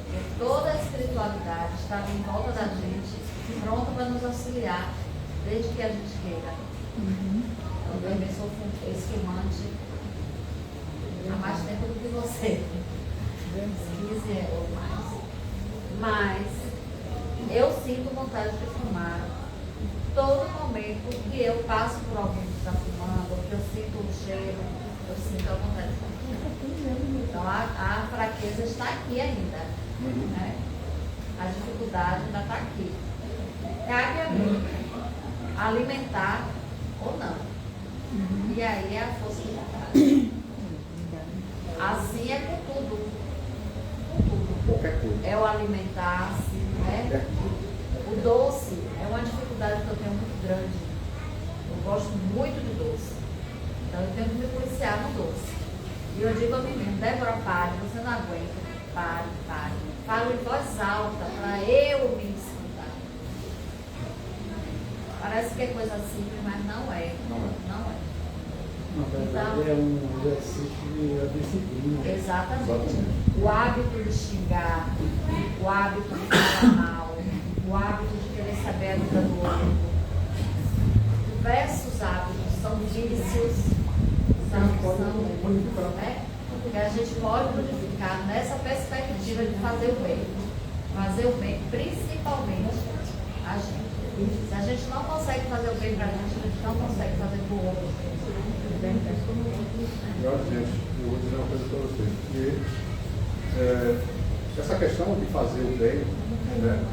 Speaker 3: Porque toda a espiritualidade está em volta da gente, pronta para nos auxiliar, desde que a gente queira. Eu também sou ex-fumante há mais tempo do que você. 15 ou mais. Mas eu sinto vontade de fumar todo momento que eu passo por alguém que está fumando, ou que eu sinto o cheiro, eu sinto a vontade de fumar. Então a fraqueza está aqui ainda. Né? A dificuldade ainda está aqui. Cabe a mim alimentar ou não. E aí é a força de vontade. Assim é com tudo.
Speaker 2: Qualquer coisa.
Speaker 3: É o alimentar-se, né? O doce é uma dificuldade que eu tenho muito grande. Eu gosto muito de doce. Então eu tenho que me policiar no doce. E eu digo a mim mesmo, Débora, pare, você não aguenta. Pare. Falo em voz alta para eu me escutar. Parece que é coisa simples, mas não é. Não é.
Speaker 4: Na verdade, é um exercício de disciplina.
Speaker 3: Exatamente. O hábito de xingar, o hábito de falar mal, o hábito de querer saber a vida do outro. Diversos hábitos são vícios, né? Que a gente pode modificar nessa perspectiva de fazer o bem. Fazer o bem, principalmente a gente. Se a gente não consegue fazer o bem para a gente não consegue fazer para o outro.
Speaker 2: Melhor, gente, eu vou dizer uma coisa para vocês. Que essa questão de fazer o bem, né,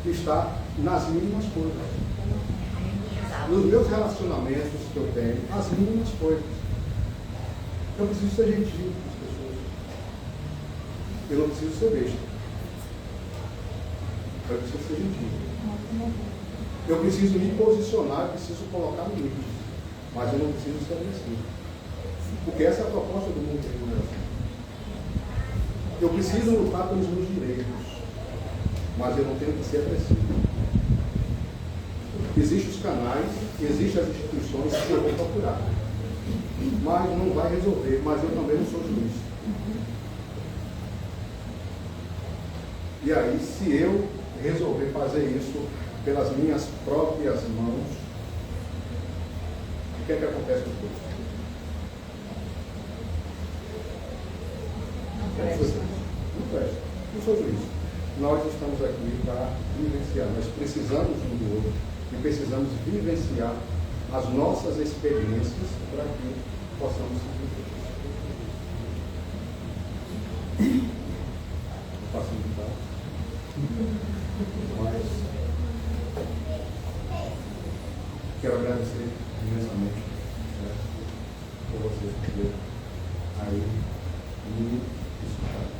Speaker 2: está nas mínimas coisas. Nos meus relacionamentos que eu tenho, as mínimas coisas. Eu preciso ser gentil com as pessoas. Eu não preciso ser besta. Eu preciso ser gentil. Eu preciso me posicionar, eu preciso colocar limites. Mas eu não preciso ser agressivo. Porque essa é a proposta do mundo de remuneração. Eu preciso lutar pelos meus direitos, mas eu não tenho que ser agressivo. Existem os canais, existem as instituições que eu vou procurar. Mas não vai resolver, mas eu também não sou juiz. E aí, se eu resolver fazer isso pelas minhas próprias mãos, o que é que acontece depois? Não presta. Não sobre isso. Nós estamos aqui para vivenciar. Nós precisamos um do outro e precisamos vivenciar as nossas experiências para que possamos se viver. Não faço muito. Mas quero agradecer imensamente, né, por vocês terem aí me escutado.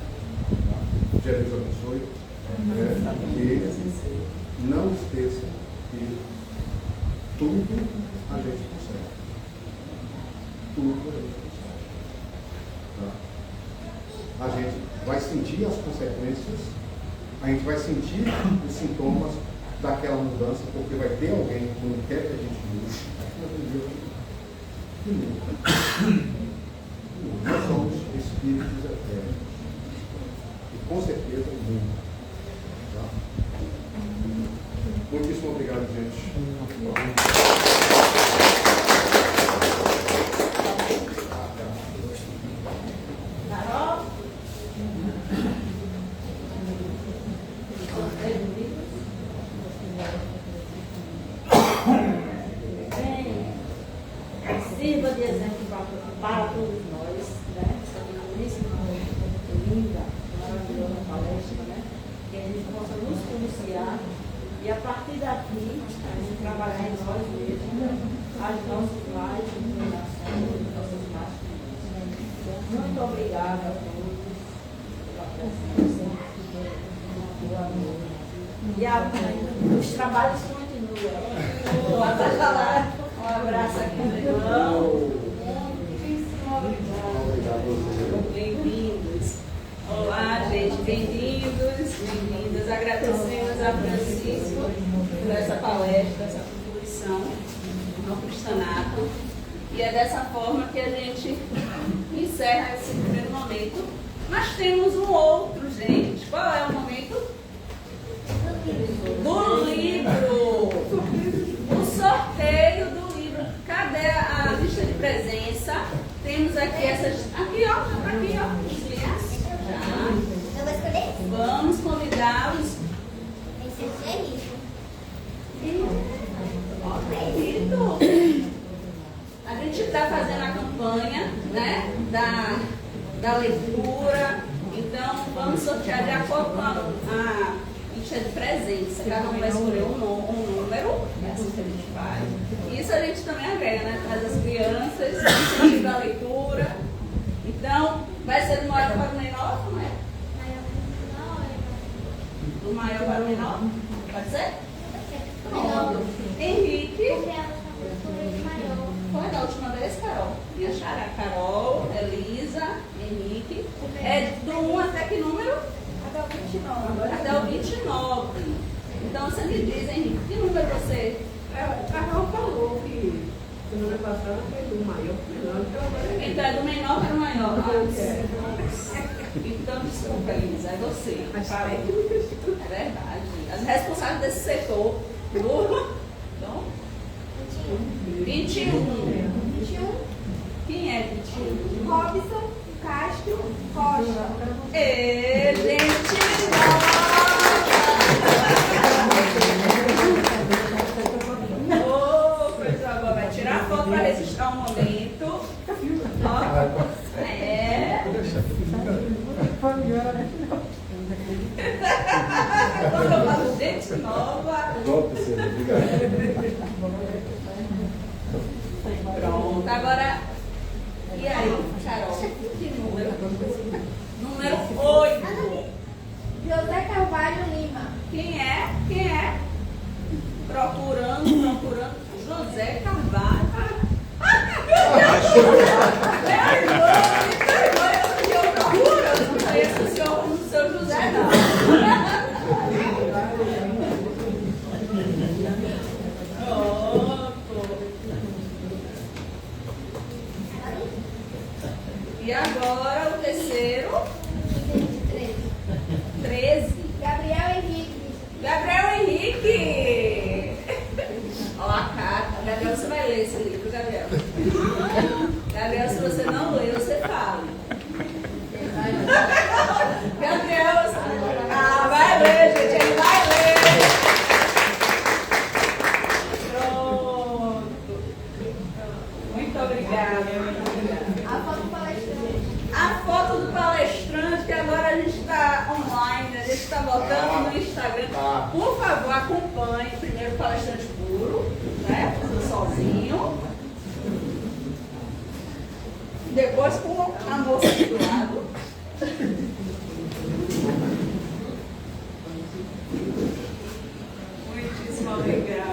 Speaker 2: Tá? Jesus abençoe. E não esqueça que tudo a gente consegue. Tudo a gente consegue. Tá? A gente vai sentir as consequências, a gente vai sentir os sintomas daquela mudança, porque vai ter alguém que não quer que a gente mude. Nós somos espíritos eternos. E com certeza o mundo. Tá? Muitíssimo obrigado, gente.
Speaker 1: Carol? Sirva de exemplo para todos nós, né? Essa belíssima, linda, maravilhosa palestra, né? Que a gente possa nos policiar e a partir daqui a gente trabalhar em nós mesmos, as nossas mais inclinações, as nossas mais tendências. Muito obrigada a todos pela presença, pelo amor. E os trabalhos continuam. Um abraço aqui no irmão. Bem-vindos. Olá, gente. Bem-vindos. Bem-vindas. Agradecemos a Francisco por essa palestra, essa contribuição ao cristanato. E é dessa forma que a gente encerra esse primeiro momento. Mas temos um outro, gente. Qual é o momento? Do livro. O sorteio do livro. Cadê a lista de presença? Temos aqui essas. Aqui, ó. Aqui, ó. Os linhas.
Speaker 5: Eu vou escolher?
Speaker 1: Vamos convidá-los. A gente está fazendo a campanha, né, da leitura. Então, vamos sortear de acordo com a lista de presença. Cada um vai escolher um número. É assim que a gente faz. Isso a gente também agrega, né? Traz as crianças, incentivo a leitura. Então, vai ser do maior para o menor, não é? Do maior para o menor? Pode ser? Pronto. Henrique. Foi da última vez, Carol? Minha xará. Carol, Elisa, Henrique. É do 1 até que número?
Speaker 5: Até o 29.
Speaker 1: Até o 29. Então você me diz, Henrique, que número você?
Speaker 6: A Carol falou que semana passada foi do maior para o menor, então agora
Speaker 1: Então é do menor para o maior. Então, desculpa, Elisa, é você. É verdade. As responsáveis desse setor. Então, 21.
Speaker 5: 21.
Speaker 1: Quem é 21?
Speaker 5: Robson Castro Rocha.
Speaker 1: Gente nova! Ô, coisa boa. Vai tirar foto para registrar um momento. Ó. É. Quando eu falo gente nova. Pronto, agora. E aí, Carol? Que número? Número 8.
Speaker 5: José Carvalho Lima.
Speaker 1: Quem é? Quem é? Procurando. José Carvalho. Eu procuro, eu não conheço o seu José, não. E agora o terceiro? 13.
Speaker 5: Gabriel Henrique.
Speaker 1: Gabriel Henrique! Ó a cara. Gabriel, você vai
Speaker 7: acompanhe primeiro o palestrante puro, né? Sozinho. Depois com a moça do lado. Muitíssimo obrigada.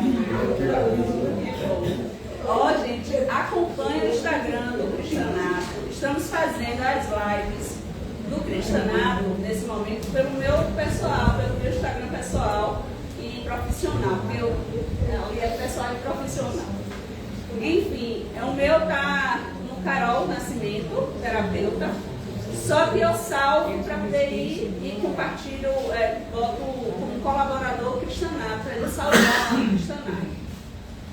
Speaker 7: Ó, gente, acompanhe o Instagram do Cristanato. Estamos fazendo as lives do Cristanato nesse momento pelo meu pessoal, pelo meu Instagram pessoal e profissional, porque ali é pessoal e profissional. Enfim, o meu tá no Carol Nascimento, terapeuta, só que eu salvo para poder ir e compartilho, boto como colaborador Cristanato, para ele salvar o Cristanato.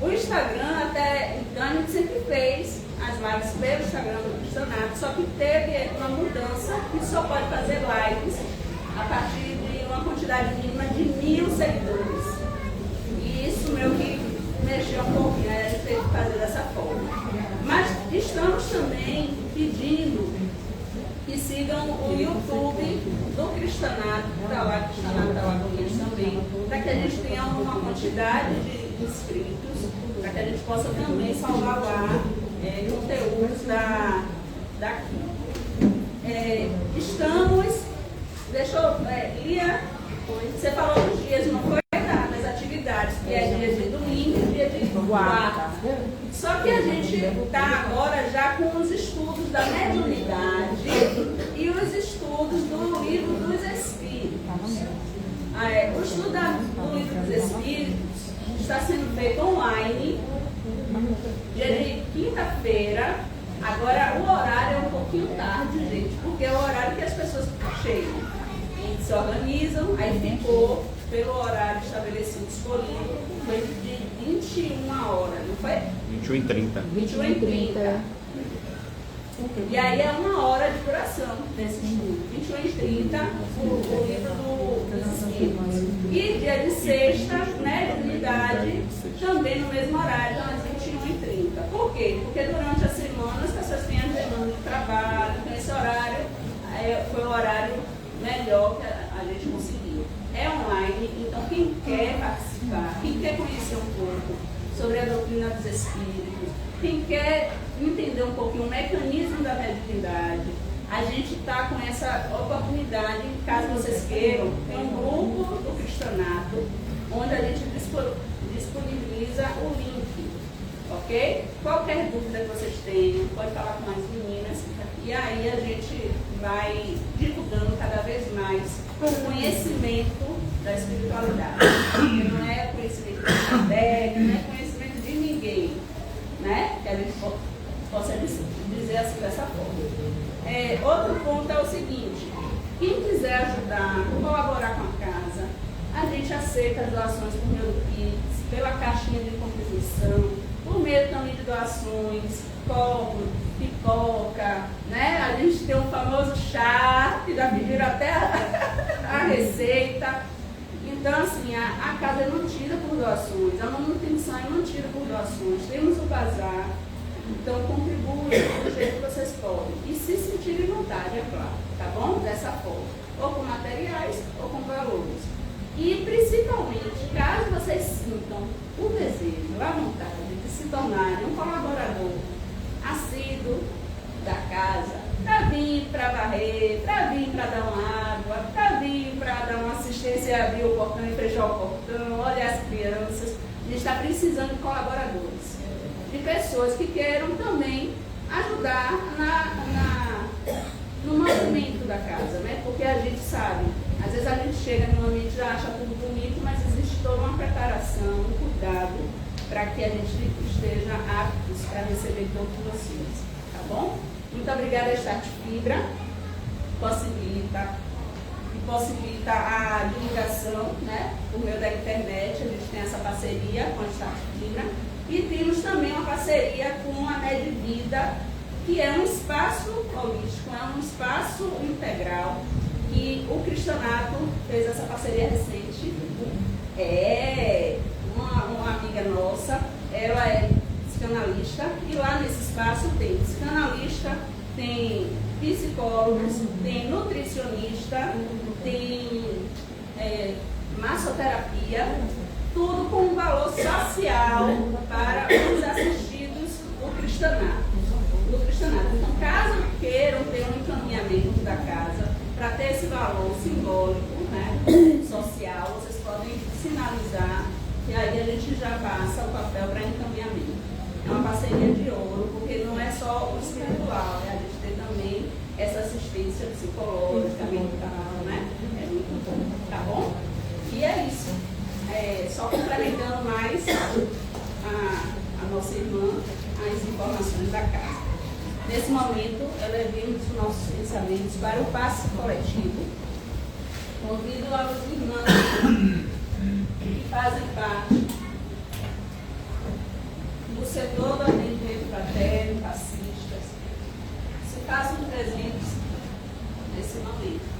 Speaker 7: O Instagram, até então, a gente sempre fez as lives pelo Instagram do Cristanato, só que teve uma mudança que só pode fazer lives a partir de uma quantidade mínima de 1.000 seguidores. E isso meio que mexeu um pouquinho, a gente teve que fazer dessa forma. Mas estamos também pedindo que sigam o YouTube do Cristanato, que está lá, Cristanato está lá com eles também, para que a gente tenha uma quantidade de inscritos, para que a gente possa também salvaguardar conteúdos daqui. Estamos, deixa eu, Lia, você falou dos dias, não foi das atividades, que é dia de domingo e dia de quarta. Só que a gente está agora já com os estudos da mediunidade e os estudos do livro dos Espíritos. O estudo do livro dos Espíritos está sendo feito online, dia de quinta-feira. Agora o horário é um pouquinho tarde, gente, porque é o horário que as pessoas chegam. E se organizam, aí ficou pelo horário estabelecido, escolhido, foi de 21 horas, não foi?
Speaker 8: 21h30.
Speaker 7: 21h30. E aí é 1 hora de duração desse estudo. 21h30, o livro dos Espíritos. E dia de sexta, né, de unidade, também no mesmo horário, às 21h30. Por quê? Porque durante a semana as pessoas têm a demanda de trabalho, então esse horário foi o horário melhor que a gente conseguiu. É online, então quem quer participar, quem quer conhecer um pouco sobre a doutrina dos Espíritos, quem quer entender um pouquinho o mecanismo da mediunidade, a gente está com essa oportunidade, caso vocês queiram, tem um grupo do Cristanato, onde a gente disponibiliza o link, ok? Qualquer dúvida que vocês tenham, pode falar com as meninas, e aí a gente vai divulgando cada vez mais o conhecimento da espiritualidade. Porque não é conhecimento de Kardec, não é conhecimento de ninguém, né? Que a gente possa dizer assim dessa forma. Outro ponto é o seguinte: quem quiser ajudar, colaborar com a casa, a gente aceita as doações por meio do Pix, pela caixinha de contribuição, por meio também de doações, copo, pipoca, né? A gente tem o famoso chá, que já pediram até a receita. Então, assim, a casa é mantida por doações, a manutenção é mantida por doações. Temos o bazar, então contribuam do jeito que vocês podem. E se sentirem vontade, é claro, tá bom? Dessa forma, ou com materiais ou com valores. E principalmente, caso vocês sintam o desejo, a vontade de se tornarem um colaborador assíduo da casa, para vir para varrer, para vir para dar uma água, para vir para dar uma assistência, abrir o portão e fechar o portão, olhar as crianças. A gente está precisando de colaboradores, de pessoas que queiram também ajudar no movimento da casa, né? Porque a gente sabe, às vezes a gente chega no ambiente e já acha tudo bonito, mas existe toda uma preparação, um cuidado para que a gente esteja aptos para receber todos vocês, tá bom? Muito obrigada a Start Fibra, possibilita a divulgação, né, por meio da internet. A gente tem essa parceria com a Start Fibra e temos também uma parceria com a Medvida, que é um espaço holístico, é um espaço integral, que o Cristanato fez essa parceria recente. Uma amiga nossa, ela é psicanalista, e lá nesse espaço tem psicanalista, tem psicólogos, tem nutricionista, tem massoterapia, tudo com um valor social para os assistidos do cristanato. Então, caso queiram ter um encaminhamento da casa, para ter esse valor simbólico, né, social, vocês podem sinalizar e aí a gente já passa o papel para encaminhamento. É uma parceria de ouro, porque não é só o espiritual, né? A gente tem também essa assistência psicológica, mental, né? É muito bom, tá bom? E é isso. Só complementando mais a nossa irmã, as informações da casa. Nesse momento, elevemos os nossos pensamentos para o passe coletivo. Convido aos irmãos que fazem parte do setor do atendimento fraterno, passistas, se façam presentes nesse momento.